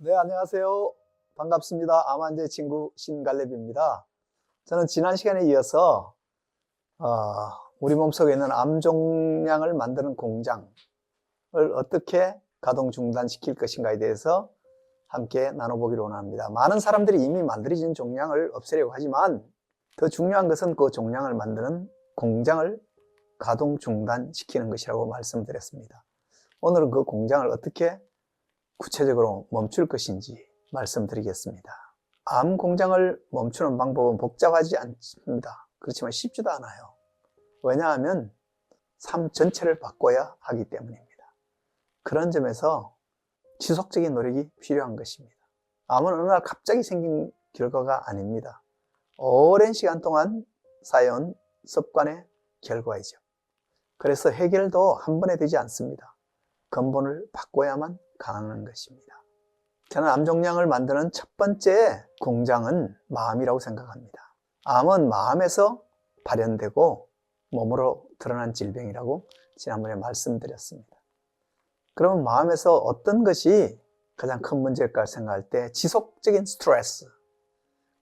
네, 안녕하세요. 반갑습니다. 암환자의 친구 신갈렙입니다. 저는 지난 시간에 이어서 우리 몸속에 있는 암 종양을 만드는 공장을 어떻게 가동 중단시킬 것인가에 대해서 함께 나눠보기로 원합니다. 많은 사람들이 이미 만들어진 종양을 없애려고 하지만 더 중요한 것은 그 종양을 만드는 공장을 가동 중단시키는 것이라고 말씀드렸습니다. 오늘은 그 공장을 어떻게 구체적으로 멈출 것인지 말씀드리겠습니다. 암 공장을 멈추는 방법은 복잡하지 않습니다. 그렇지만 쉽지도 않아요. 왜냐하면 삶 전체를 바꿔야 하기 때문입니다. 그런 점에서 지속적인 노력이 필요한 것입니다. 암은 어느 날 갑자기 생긴 결과가 아닙니다. 오랜 시간 동안 쌓여온 습관의 결과이죠. 그래서 해결도 한 번에 되지 않습니다. 근본을 바꿔야만 가능한 것입니다. 저는 암 종양을 만드는 첫 번째 공장은 마음이라고 생각합니다. 암은 마음에서 발현되고 몸으로 드러난 질병이라고 지난번에 말씀드렸습니다. 그러면 마음에서 어떤 것이 가장 큰 문제일까 생각할 때 지속적인 스트레스,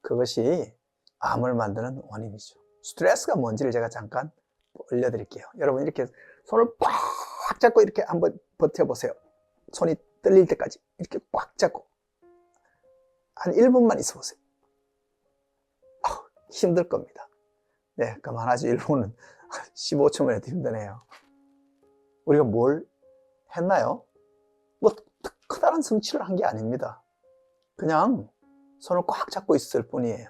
그것이 암을 만드는 원인이죠. 스트레스가 뭔지를 제가 잠깐 알려드릴게요. 여러분 이렇게 손을 꽉 잡고 이렇게 한번 버텨보세요. 손이 떨릴 때까지 이렇게 꽉 잡고 한 1분만 있어 보세요. 힘들 겁니다. 네, 그만하죠. 1분은 15초만 해도 힘드네요. 우리가 뭘 했나요? 뭐 크다란 성취를 한 게 아닙니다. 그냥 손을 꽉 잡고 있을 뿐이에요.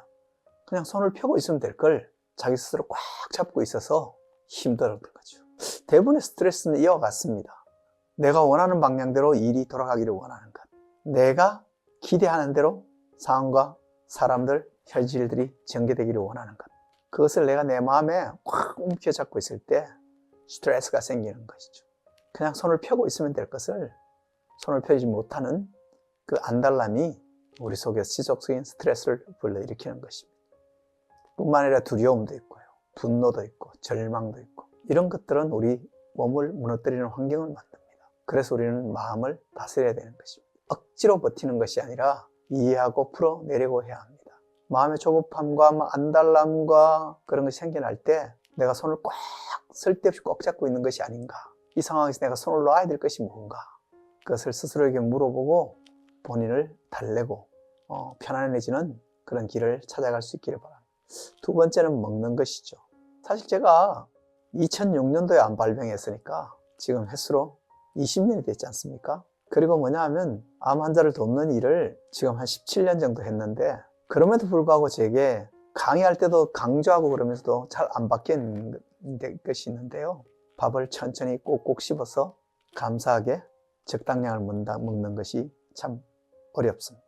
그냥 손을 펴고 있으면 될 걸 자기 스스로 꽉 잡고 있어서 힘들었던 거죠. 대부분의 스트레스는 이와 같습니다. 내가 원하는 방향대로 일이 돌아가기를 원하는 것, 내가 기대하는 대로 상황과 사람들, 현실들이 전개되기를 원하는 것, 그것을 내가 내 마음에 꽉 움켜잡고 있을 때 스트레스가 생기는 것이죠. 그냥 손을 펴고 있으면 될 것을 손을 펴지 못하는 그 안달남이 우리 속에서 지속적인 스트레스를 불러일으키는 것입니다. 뿐만 아니라 두려움도 있고요, 분노도 있고 절망도 있고, 이런 것들은 우리 몸을 무너뜨리는 환경을 만듭니다. 그래서 우리는 마음을 다스려야 되는 것입니다. 억지로 버티는 것이 아니라 이해하고 풀어내려고 해야 합니다. 마음의 조급함과 안달남과 그런 것이 생겨날 때 내가 손을 꽉 쓸데없이 꽉 잡고 있는 것이 아닌가, 이 상황에서 내가 손을 놔야 될 것이 뭔가, 그것을 스스로에게 물어보고 본인을 달래고 편안해지는 그런 길을 찾아갈 수 있기를 바랍니다. 두 번째는 먹는 것이죠. 사실 제가 2006년도에 암 발병했으니까 지금 횟수로 20년이 됐지 않습니까? 그리고 뭐냐 하면 암 환자를 돕는 일을 지금 한 17년 정도 했는데, 그럼에도 불구하고 제게 강의할 때도 강조하고 그러면서도 잘 안 바뀌는 것이 있는데요. 밥을 천천히 꼭꼭 씹어서 감사하게 적당량을 먹는 것이 참 어렵습니다.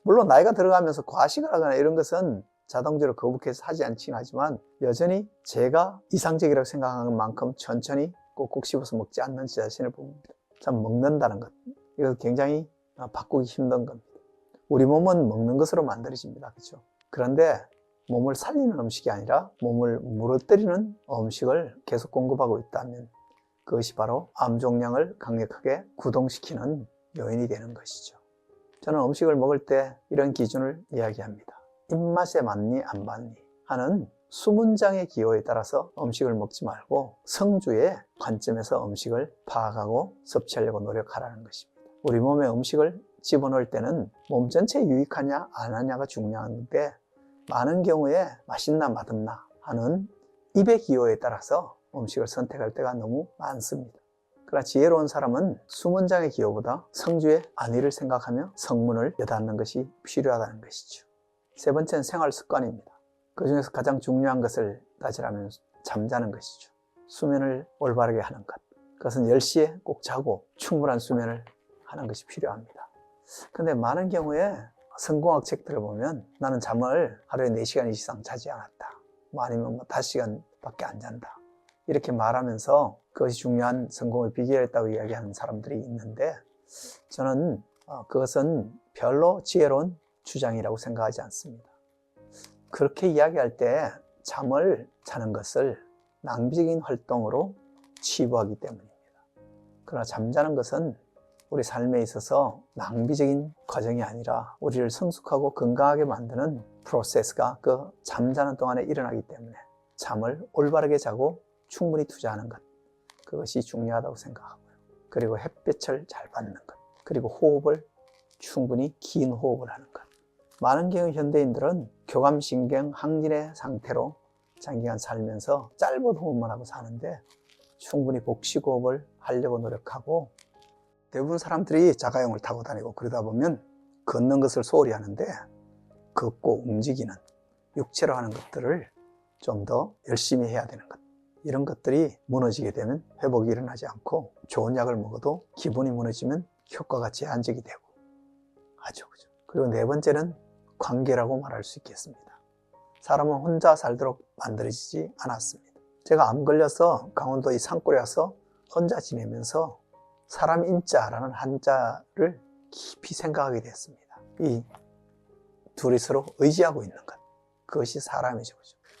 물론 나이가 들어가면서 과식을 하거나 이런 것은 자동적으로 거북해서 하지 않긴 하지만 여전히 제가 이상적이라고 생각하는 만큼 천천히 꼭꼭 씹어서 먹지 않는 제 자신을 봅니다. 참 먹는다는 것, 이거 굉장히 바꾸기 힘든 겁니다. 우리 몸은 먹는 것으로 만들어집니다. 그렇죠? 그런데 몸을 살리는 음식이 아니라 몸을 무너뜨리는 음식을 계속 공급하고 있다면 그것이 바로 암 종양을 강력하게 구동시키는 요인이 되는 것이죠. 저는 음식을 먹을 때 이런 기준을 이야기합니다. 입맛에 맞니 안 맞니 하는 수문장의 기호에 따라서 음식을 먹지 말고 성주의 관점에서 음식을 파악하고 섭취하려고 노력하라는 것입니다. 우리 몸에 음식을 집어넣을 때는 몸 전체에 유익하냐 안 하냐가 중요한데, 많은 경우에 맛있나 맛없나 하는 입의 기호에 따라서 음식을 선택할 때가 너무 많습니다. 그러나 지혜로운 사람은 수문장의 기호보다 성주의 안위를 생각하며 성문을 여닫는 것이 필요하다는 것이죠. 세 번째는 생활 습관입니다. 그 중에서 가장 중요한 것을 따지라면 잠자는 것이죠. 수면을 올바르게 하는 것, 그것은 10시에 꼭 자고 충분한 수면을 하는 것이 필요합니다. 근데 많은 경우에 성공학 책들을 보면 나는 잠을 하루에 4시간 이상 자지 않았다, 아니면 5시간 밖에 안 잔다, 이렇게 말하면서 그것이 중요한 성공의 비결이었다고 이야기하는 사람들이 있는데, 저는 그것은 별로 지혜로운 주장이라고 생각하지 않습니다. 그렇게 이야기할 때 잠을 자는 것을 낭비적인 활동으로 치부하기 때문입니다. 그러나 잠자는 것은 우리 삶에 있어서 낭비적인 과정이 아니라 우리를 성숙하고 건강하게 만드는 프로세스가 그 잠자는 동안에 일어나기 때문에 잠을 올바르게 자고 충분히 투자하는 것, 그것이 중요하다고 생각하고요. 그리고 햇볕을 잘 받는 것, 그리고 호흡을 충분히 긴 호흡을 하는 것. 많은 경우 현대인들은 교감신경 항진의 상태로 장기간 살면서 짧은 호흡만 하고 사는데 충분히 복식호흡을 하려고 노력하고, 대부분 사람들이 자가용을 타고 다니고 그러다 보면 걷는 것을 소홀히 하는데 걷고 움직이는 육체로 하는 것들을 좀 더 열심히 해야 되는 것, 이런 것들이 무너지게 되면 회복이 일어나지 않고 좋은 약을 먹어도 기분이 무너지면 효과가 제한적이 되고 하죠. 그리고 네 번째는 관계라고 말할 수 있겠습니다. 사람은 혼자 살도록 만들어지지 않았습니다. 제가 암 걸려서 강원도 이 산골에 와서 혼자 지내면서 사람 인자라는 한자를 깊이 생각하게 됐습니다. 이 둘이 서로 의지하고 있는 것, 그것이 사람이죠.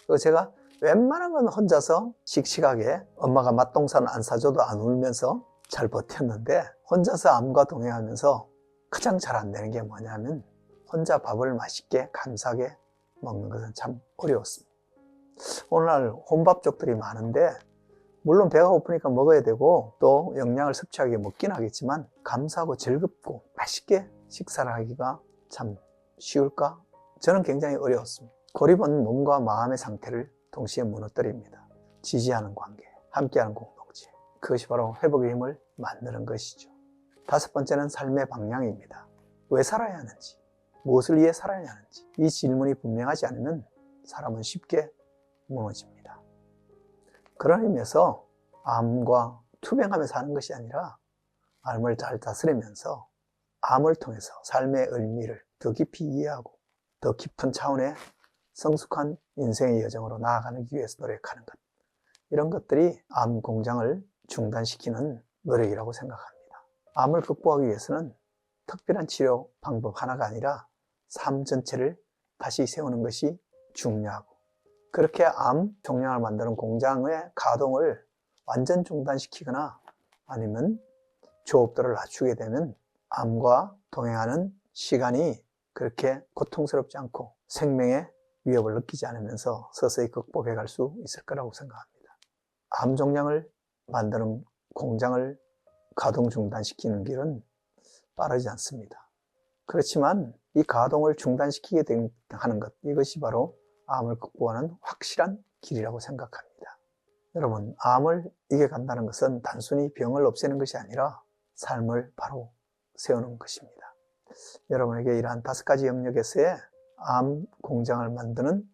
그리고 제가 웬만한 건 혼자서 씩씩하게 엄마가 맛동산 안 사줘도 안 울면서 잘 버텼는데, 혼자서 암과 동행하면서 가장 잘 안 되는 게 뭐냐면 혼자 밥을 맛있게 감사하게 먹는 것은 참 어려웠습니다. 오늘날 혼밥족들이 많은데 물론 배가 고프니까 먹어야 되고 또 영양을 섭취하게 먹긴 하겠지만 감사하고 즐겁고 맛있게 식사를 하기가 참 쉬울까? 저는 굉장히 어려웠습니다. 고립은 몸과 마음의 상태를 동시에 무너뜨립니다. 지지하는 관계, 함께하는 공동체, 그것이 바로 회복의 힘을 만드는 것이죠. 다섯 번째는 삶의 방향입니다. 왜 살아야 하는지, 무엇을 위해 살아야 하는지, 이 질문이 분명하지 않으면 사람은 쉽게 무너집니다. 그런 의미에서 암과 투병하며 사는 것이 아니라 암을 잘 다스리면서 암을 통해서 삶의 의미를 더 깊이 이해하고 더 깊은 차원의 성숙한 인생의 여정으로 나아가기 위해서 노력하는 것, 이런 것들이 암 공장을 중단시키는 노력이라고 생각합니다. 암을 극복하기 위해서는 특별한 치료 방법 하나가 아니라 삶 전체를 다시 세우는 것이 중요하고, 그렇게 암 종양을 만드는 공장의 가동을 완전 중단시키거나 아니면 조업도를 낮추게 되면 암과 동행하는 시간이 그렇게 고통스럽지 않고 생명의 위협을 느끼지 않으면서 서서히 극복해 갈 수 있을 거라고 생각합니다. 암 종양을 만드는 공장을 가동 중단시키는 길은 빠르지 않습니다. 그렇지만 이 가동을 중단시키게 하는 것, 이것이 바로 암을 극복하는 확실한 길이라고 생각합니다. 여러분, 암을 이겨간다는 것은 단순히 병을 없애는 것이 아니라 삶을 바로 세우는 것입니다. 여러분에게 이러한 5가지 영역에서의 암 공장을 만드는,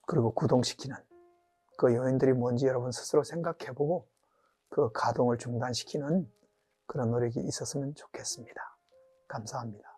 그리고 구동시키는 그 요인들이 뭔지 여러분 스스로 생각해보고 그 가동을 중단시키는 그런 노력이 있었으면 좋겠습니다. 감사합니다.